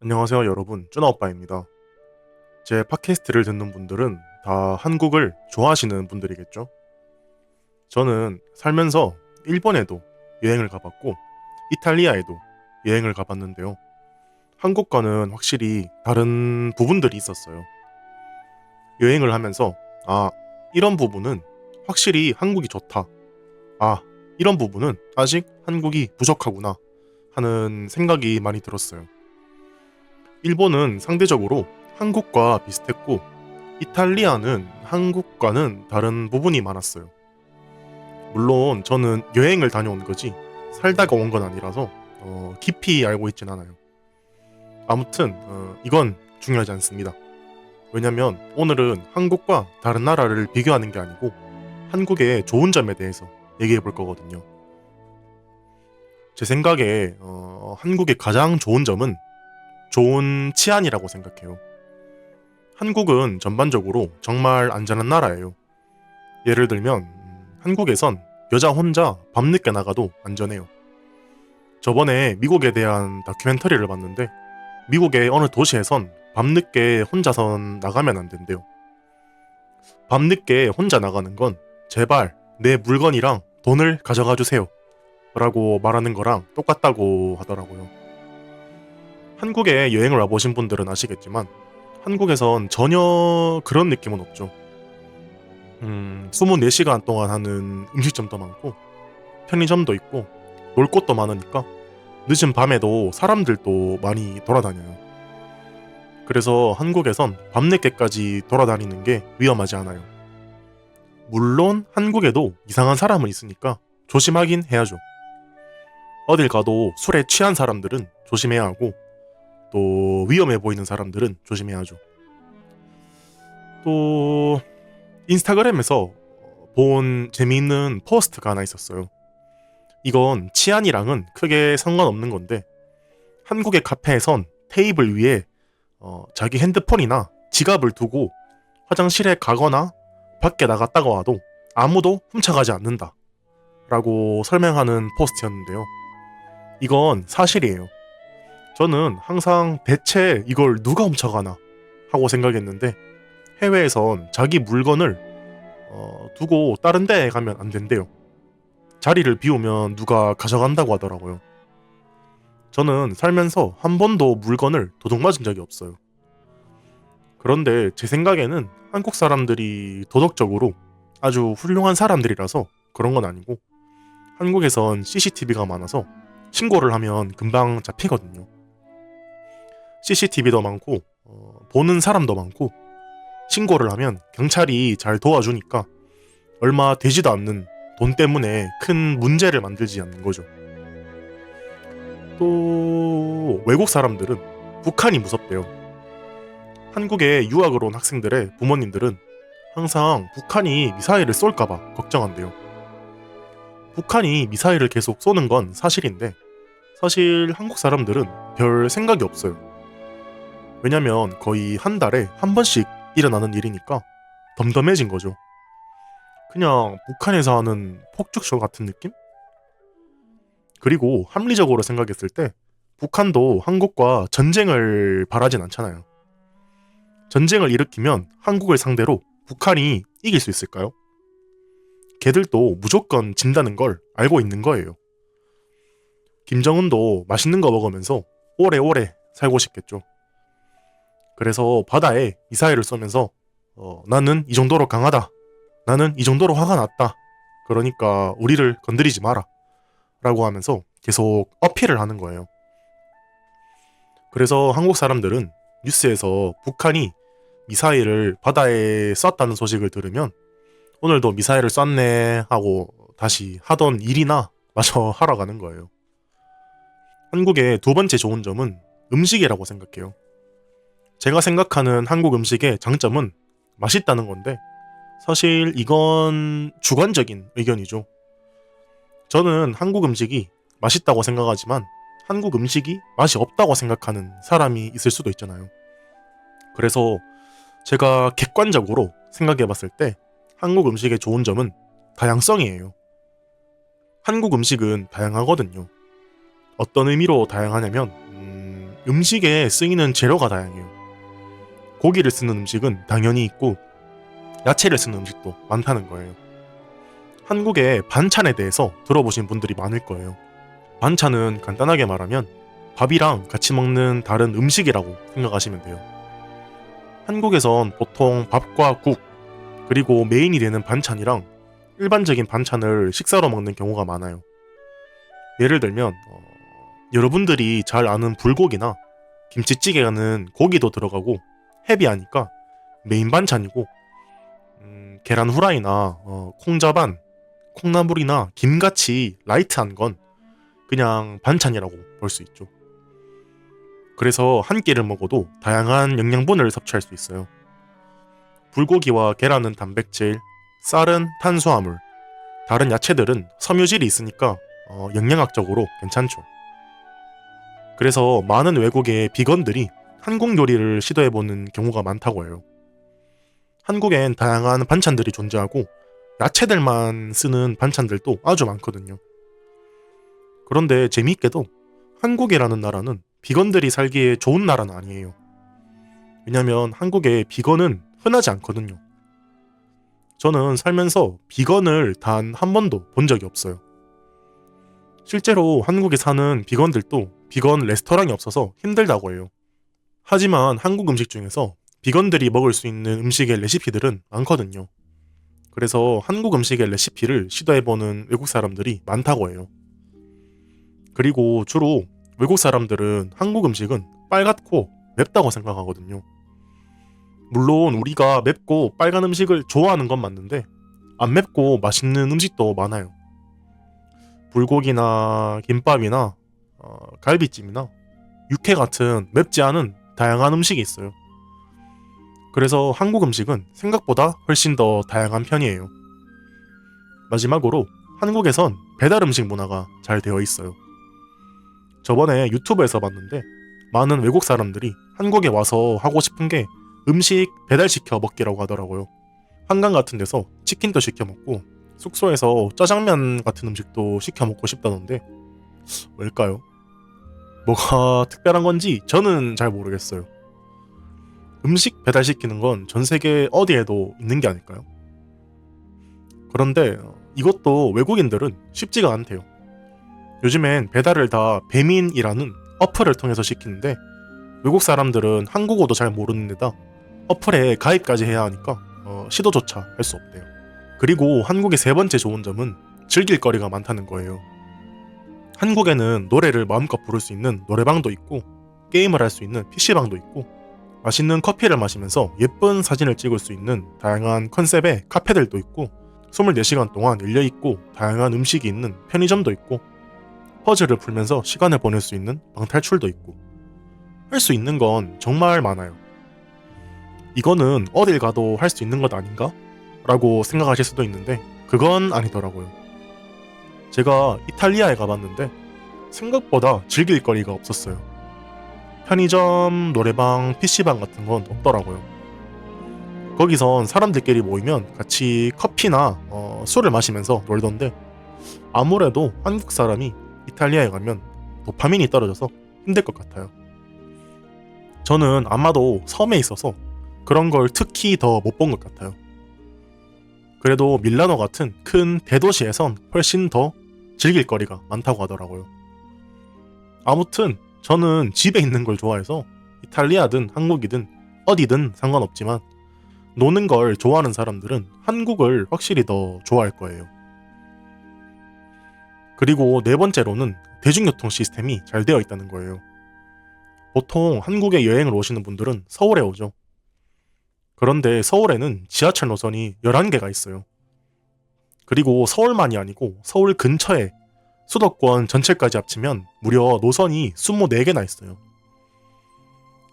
안녕하세요 여러분, 쭈나오빠입니다. 제 팟캐스트를 듣는 분들은 다 한국을 좋아하시는 분들이겠죠? 저는 살면서 일본에도 여행을 가봤고 이탈리아에도 여행을 가봤는데요. 한국과는 확실히 다른 부분들이 있었어요. 여행을 하면서 이런 부분은 확실히 한국이 좋다. 이런 부분은 아직 한국이 부족하구나 하는 생각이 많이 들었어요. 일본은 상대적으로 한국과 비슷했고 이탈리아는 한국과는 다른 부분이 많았어요. 물론 저는 여행을 다녀온 거지 살다가 온 건 아니라서 깊이 알고 있진 않아요. 아무튼 이건 중요하지 않습니다. 왜냐면 오늘은 한국과 다른 나라를 비교하는 게 아니고 한국의 좋은 점에 대해서 얘기해 볼 거거든요. 제 생각에 한국의 가장 좋은 점은 좋은 치안이라고 생각해요. 한국은 전반적으로 정말 안전한 나라예요. 예를 들면 한국에선 여자 혼자 밤늦게 나가도 안전해요. 저번에 미국에 대한 다큐멘터리를 봤는데 미국의 어느 도시에선 밤늦게 혼자선 나가면 안 된대요. 밤늦게 혼자 나가는 건 제발 내 물건이랑 돈을 가져가 주세요 라고 말하는 거랑 똑같다고 하더라고요. 한국에 여행을 와보신 분들은 아시겠지만 한국에선 전혀 그런 느낌은 없죠. 24시간 동안 하는 음식점도 많고 편의점도 있고 놀 곳도 많으니까 늦은 밤에도 사람들도 많이 돌아다녀요. 그래서 한국에선 밤늦게까지 돌아다니는 게 위험하지 않아요. 물론 한국에도 이상한 사람은 있으니까 조심하긴 해야죠. 어딜 가도 술에 취한 사람들은 조심해야 하고 또 위험해 보이는 사람들은 조심해야죠. 또 인스타그램에서 본 재미있는 포스트가 하나 있었어요. 이건 치안이랑은 크게 상관없는 건데 한국의 카페에선 테이블 위에 자기 핸드폰이나 지갑을 두고 화장실에 가거나 밖에 나갔다가 와도 아무도 훔쳐가지 않는다 라고 설명하는 포스트였는데요. 이건 사실이에요. 저는 항상 대체 이걸 누가 훔쳐가나 하고 생각했는데 해외에선 자기 물건을 두고 다른 데에 가면 안 된대요. 자리를 비우면 누가 가져간다고 하더라고요. 저는 살면서 한 번도 물건을 도둑맞은 적이 없어요. 그런데 제 생각에는 한국 사람들이 도덕적으로 아주 훌륭한 사람들이라서 그런 건 아니고 한국에선 CCTV가 많아서 신고를 하면 금방 잡히거든요. CCTV도 많고 보는 사람도 많고 신고를 하면 경찰이 잘 도와주니까 얼마 되지도 않는 돈 때문에 큰 문제를 만들지 않는 거죠. 또 외국 사람들은 북한이 무섭대요. 한국에 유학을 온 학생들의 부모님들은 항상 북한이 미사일을 쏠까봐 걱정한대요. 북한이 미사일을 계속 쏘는 건 사실인데 사실 한국 사람들은 별 생각이 없어요. 왜냐면 거의 한 달에 한 번씩 일어나는 일이니까 덤덤해진 거죠. 그냥 북한에서 하는 폭죽쇼 같은 느낌? 그리고 합리적으로 생각했을 때 북한도 한국과 전쟁을 바라진 않잖아요. 전쟁을 일으키면 한국을 상대로 북한이 이길 수 있을까요? 걔들도 무조건 진다는 걸 알고 있는 거예요. 김정은도 맛있는 거 먹으면서 오래오래 살고 싶겠죠. 그래서 바다에 미사일을 쏘면서 나는 이 정도로 강하다. 나는 이 정도로 화가 났다. 그러니까 우리를 건드리지 마라. 라고 하면서 계속 어필을 하는 거예요. 그래서 한국 사람들은 뉴스에서 북한이 미사일을 바다에 쐈다는 소식을 들으면 오늘도 미사일을 쐈네 하고 다시 하던 일이나 마저 하러 가는 거예요. 한국의 두 번째 좋은 점은 음식이라고 생각해요. 제가 생각하는 한국 음식의 장점은 맛있다는 건데 사실 이건 주관적인 의견이죠. 저는 한국 음식이 맛있다고 생각하지만 한국 음식이 맛이 없다고 생각하는 사람이 있을 수도 있잖아요. 그래서 제가 객관적으로 생각해 봤을 때 한국 음식의 좋은 점은 다양성이에요. 한국 음식은 다양하거든요. 어떤 의미로 다양하냐면 음식에 쓰이는 재료가 다양해요. 고기를 쓰는 음식은 당연히 있고 야채를 쓰는 음식도 많다는 거예요. 한국의 반찬에 대해서 들어보신 분들이 많을 거예요. 반찬은 간단하게 말하면 밥이랑 같이 먹는 다른 음식이라고 생각하시면 돼요. 한국에선 보통 밥과 국, 그리고 메인이 되는 반찬이랑 일반적인 반찬을 식사로 먹는 경우가 많아요. 예를 들면 여러분들이 잘 아는 불고기나 김치찌개는 고기도 들어가고 헤비하니까 메인 반찬이고, 계란 후라이나 콩자반, 콩나물이나 김같이 라이트한 건 그냥 반찬이라고 볼 수 있죠. 그래서 한 끼를 먹어도 다양한 영양분을 섭취할 수 있어요. 불고기와 계란은 단백질, 쌀은 탄수화물, 다른 야채들은 섬유질이 있으니까 영양학적으로 괜찮죠. 그래서 많은 외국의 비건들이 한국 요리를 시도해보는 경우가 많다고 해요. 한국엔 다양한 반찬들이 존재하고 야채들만 쓰는 반찬들도 아주 많거든요. 그런데 재미있게도 한국이라는 나라는 비건들이 살기에 좋은 나라는 아니에요. 왜냐면 한국에 비건은 흔하지 않거든요. 저는 살면서 비건을 단 한 번도 본 적이 없어요. 실제로 한국에 사는 비건들도 비건 레스토랑이 없어서 힘들다고 해요. 하지만 한국 음식 중에서 비건들이 먹을 수 있는 음식의 레시피들은 많거든요. 그래서 한국 음식의 레시피를 시도해보는 외국 사람들이 많다고 해요. 그리고 주로 외국 사람들은 한국 음식은 빨갛고 맵다고 생각하거든요. 물론 우리가 맵고 빨간 음식을 좋아하는 건 맞는데 안 맵고 맛있는 음식도 많아요. 불고기나 김밥이나 갈비찜이나 육회 같은 맵지 않은 다양한 음식이 있어요. 그래서 한국 음식은 생각보다 훨씬 더 다양한 편이에요. 마지막으로 한국에선 배달 음식 문화가 잘 되어 있어요. 저번에 유튜브에서 봤는데 많은 외국 사람들이 한국에 와서 하고 싶은 게 음식 배달시켜 먹기라고 하더라고요. 한강 같은 데서 치킨도 시켜 먹고 숙소에서 짜장면 같은 음식도 시켜 먹고 싶다던데 왜일까요? 뭐가 특별한 건지 저는 잘 모르겠어요. 음식 배달시키는 건 전 세계 어디에도 있는 게 아닐까요? 그런데 이것도 외국인들은 쉽지가 않대요. 요즘엔 배달을 다 배민이라는 어플을 통해서 시키는데 외국 사람들은 한국어도 잘 모르는 데다 어플에 가입까지 해야 하니까 시도조차 할 수 없대요. 그리고 한국의 세 번째 좋은 점은 즐길 거리가 많다는 거예요. 한국에는 노래를 마음껏 부를 수 있는 노래방도 있고 게임을 할 수 있는 PC방도 있고 맛있는 커피를 마시면서 예쁜 사진을 찍을 수 있는 다양한 컨셉의 카페들도 있고 24시간 동안 열려있고 다양한 음식이 있는 편의점도 있고 퍼즐을 풀면서 시간을 보낼 수 있는 방탈출도 있고 할 수 있는 건 정말 많아요. 이거는 어딜 가도 할 수 있는 것 아닌가? 라고 생각하실 수도 있는데 그건 아니더라고요. 제가 이탈리아에 가봤는데 생각보다 즐길 거리가 없었어요. 편의점, 노래방, PC방 같은 건 없더라고요. 거기선 사람들끼리 모이면 같이 커피나 술을 마시면서 놀던데 아무래도 한국 사람이 이탈리아에 가면 도파민이 떨어져서 힘들 것 같아요. 저는 아마도 섬에 있어서 그런 걸 특히 더 못 본 것 같아요. 그래도 밀라노 같은 큰 대도시에선 훨씬 더 즐길 거리가 많다고 하더라고요. 아무튼 저는 집에 있는 걸 좋아해서 이탈리아든 한국이든 어디든 상관없지만 노는 걸 좋아하는 사람들은 한국을 확실히 더 좋아할 거예요. 그리고 네 번째로는 대중교통 시스템이 잘 되어 있다는 거예요. 보통 한국에 여행을 오시는 분들은 서울에 오죠. 그런데 서울에는 지하철 노선이 11개가 있어요. 그리고 서울만이 아니고 서울 근처에 수도권 전체까지 합치면 무려 노선이 24개나 있어요.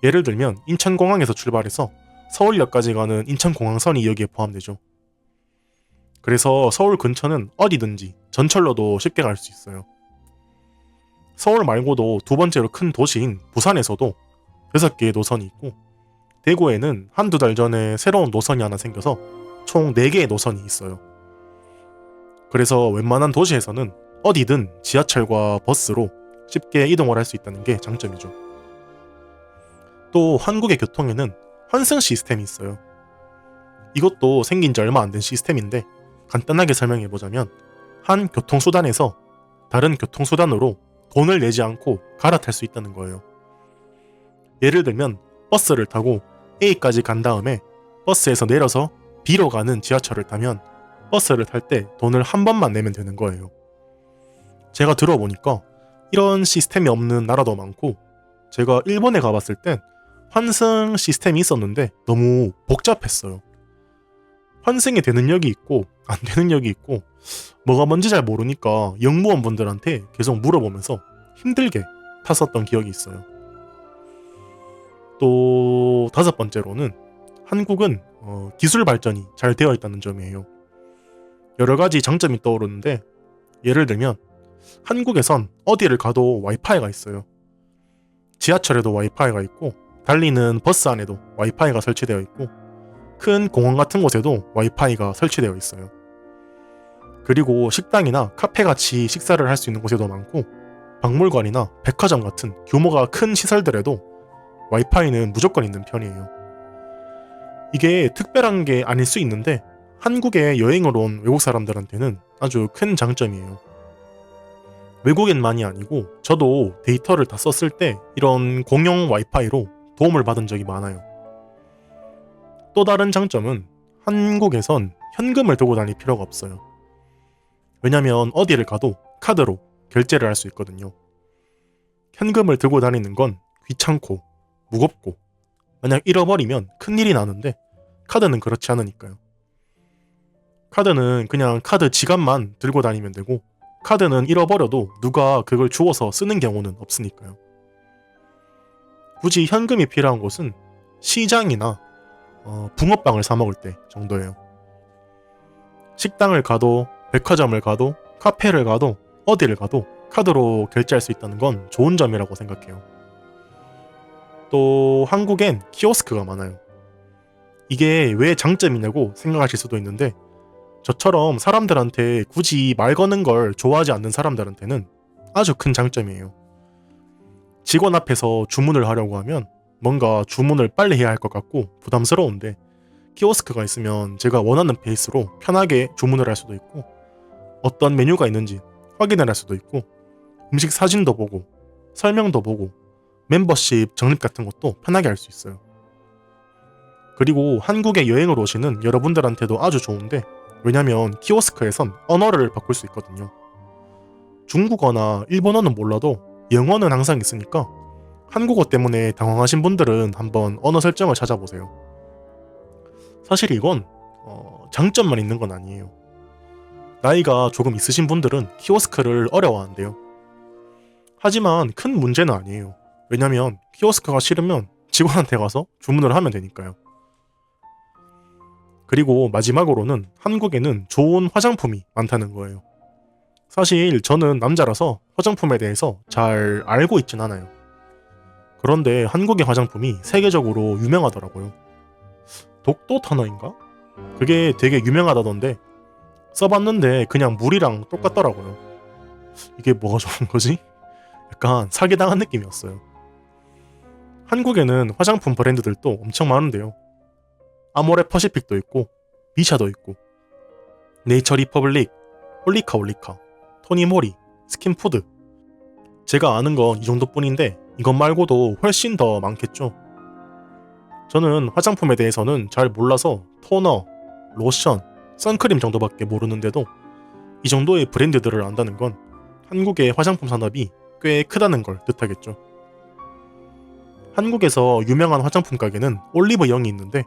예를 들면 인천공항에서 출발해서 서울역까지 가는 인천공항선이 여기에 포함되죠. 그래서 서울 근처는 어디든지 전철로도 쉽게 갈 수 있어요. 서울 말고도 두 번째로 큰 도시인 부산에서도 6개의 노선이 있고 대구에는 한두 달 전에 새로운 노선이 하나 생겨서 총 4개의 노선이 있어요. 그래서 웬만한 도시에서는 어디든 지하철과 버스로 쉽게 이동을 할 수 있다는 게 장점이죠. 또 한국의 교통에는 환승 시스템이 있어요. 이것도 생긴 지 얼마 안 된 시스템인데 간단하게 설명해보자면 한 교통수단에서 다른 교통수단으로 돈을 내지 않고 갈아탈 수 있다는 거예요. 예를 들면 버스를 타고 A까지 간 다음에 버스에서 내려서 B로 가는 지하철을 타면 버스를 탈 때 돈을 한 번만 내면 되는 거예요. 제가 들어보니까 이런 시스템이 없는 나라도 많고 제가 일본에 가봤을 땐 환승 시스템이 있었는데 너무 복잡했어요. 환승이 되는 역이 있고 안 되는 역이 있고 뭐가 뭔지 잘 모르니까 영무원분들한테 계속 물어보면서 힘들게 탔었던 기억이 있어요. 또 다섯 번째로는 한국은 기술 발전이 잘 되어 있다는 점이에요. 여러 가지 장점이 떠오르는데 예를 들면 한국에선 어디를 가도 와이파이가 있어요. 지하철에도 와이파이가 있고 달리는 버스 안에도 와이파이가 설치되어 있고 큰 공원 같은 곳에도 와이파이가 설치되어 있어요. 그리고 식당이나 카페같이 식사를 할 수 있는 곳에도 많고 박물관이나 백화점 같은 규모가 큰 시설들에도 와이파이는 무조건 있는 편이에요. 이게 특별한 게 아닐 수 있는데 한국에 여행을 온 외국 사람들한테는 아주 큰 장점이에요. 외국인만이 아니고 저도 데이터를 다 썼을 때 이런 공용 와이파이로 도움을 받은 적이 많아요. 또 다른 장점은 한국에선 현금을 들고 다닐 필요가 없어요. 왜냐면 어디를 가도 카드로 결제를 할 수 있거든요. 현금을 들고 다니는 건 귀찮고 무겁고 만약 잃어버리면 큰일이 나는데 카드는 그렇지 않으니까요. 카드는 그냥 카드 지갑만 들고 다니면 되고 카드는 잃어버려도 누가 그걸 주워서 쓰는 경우는 없으니까요. 굳이 현금이 필요한 곳은 시장이나 붕어빵을 사 먹을 때 정도예요. 식당을 가도 백화점을 가도 카페를 가도 어디를 가도 카드로 결제할 수 있다는 건 좋은 점이라고 생각해요. 또 한국엔 키오스크가 많아요. 이게 왜 장점이냐고 생각하실 수도 있는데 저처럼 사람들한테 굳이 말 거는 걸 좋아하지 않는 사람들한테는 아주 큰 장점이에요. 직원 앞에서 주문을 하려고 하면 뭔가 주문을 빨리 해야 할 것 같고 부담스러운데 키오스크가 있으면 제가 원하는 페이스로 편하게 주문을 할 수도 있고 어떤 메뉴가 있는지 확인을 할 수도 있고 음식 사진도 보고 설명도 보고 멤버십 적립 같은 것도 편하게 할 수 있어요. 그리고 한국에 여행을 오시는 여러분들한테도 아주 좋은데 왜냐면 키오스크에선 언어를 바꿀 수 있거든요. 중국어나 일본어는 몰라도 영어는 항상 있으니까 한국어 때문에 당황하신 분들은 한번 언어 설정을 찾아보세요. 사실 이건 장점만 있는 건 아니에요. 나이가 조금 있으신 분들은 키오스크를 어려워한대요. 하지만 큰 문제는 아니에요. 왜냐면 키오스크가 싫으면 직원한테 가서 주문을 하면 되니까요. 그리고 마지막으로는 한국에는 좋은 화장품이 많다는 거예요. 사실 저는 남자라서 화장품에 대해서 잘 알고 있진 않아요. 그런데 한국의 화장품이 세계적으로 유명하더라고요. 독도 터너인가? 그게 되게 유명하다던데 써봤는데 그냥 물이랑 똑같더라고요. 이게 뭐가 좋은 거지? 약간 사기당한 느낌이었어요. 한국에는 화장품 브랜드들도 엄청 많은데요. 아모레 퍼시픽도 있고 미샤도 있고 네이처 리퍼블릭, 홀리카, 토니모리, 스킨푸드 제가 아는 건 이 정도뿐인데 이것 말고도 훨씬 더 많겠죠. 저는 화장품에 대해서는 잘 몰라서 토너, 로션, 선크림 정도밖에 모르는데도 이 정도의 브랜드들을 안다는 건 한국의 화장품 산업이 꽤 크다는 걸 뜻하겠죠. 한국에서 유명한 화장품 가게는 올리브영이 있는데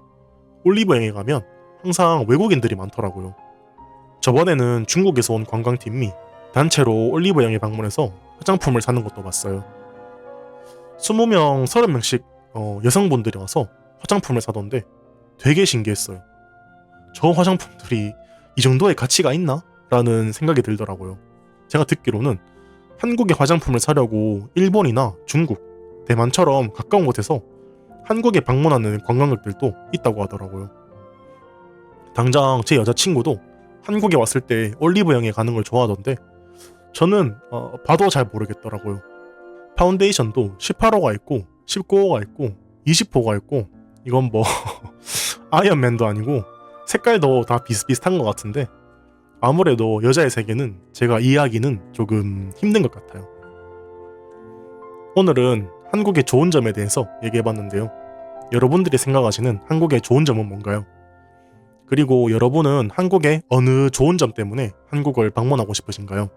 올리브영에 가면 항상 외국인들이 많더라고요. 저번에는 중국에서 온 관광팀이 단체로 올리브영에 방문해서 화장품을 사는 것도 봤어요. 20명, 30명씩 여성분들이 와서 화장품을 사던데 되게 신기했어요. 저 화장품들이 이 정도의 가치가 있나? 라는 생각이 들더라고요. 제가 듣기로는 한국의 화장품을 사려고 일본이나 중국, 대만처럼 가까운 곳에서 한국에 방문하는 관광객들도 있다고 하더라고요. 당장 제 여자친구도 한국에 왔을 때 올리브영에 가는 걸 좋아하던데 저는 봐도 잘 모르겠더라고요. 파운데이션도 18호가 있고 19호가 있고 20호가 있고, 이건 뭐 아이언맨도 아니고 색깔도 다 비슷비슷한 것 같은데 아무래도 여자의 세계는 제가 이해하기는 조금 힘든 것 같아요. 오늘은 한국의 좋은 점에 대해서 얘기해봤는데요. 여러분들이 생각하시는 한국의 좋은 점은 뭔가요? 그리고 여러분은 한국의 어느 좋은 점 때문에 한국을 방문하고 싶으신가요?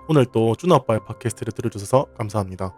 오늘 또 쭈나오빠의 팟캐스트를 들어주셔서 감사합니다.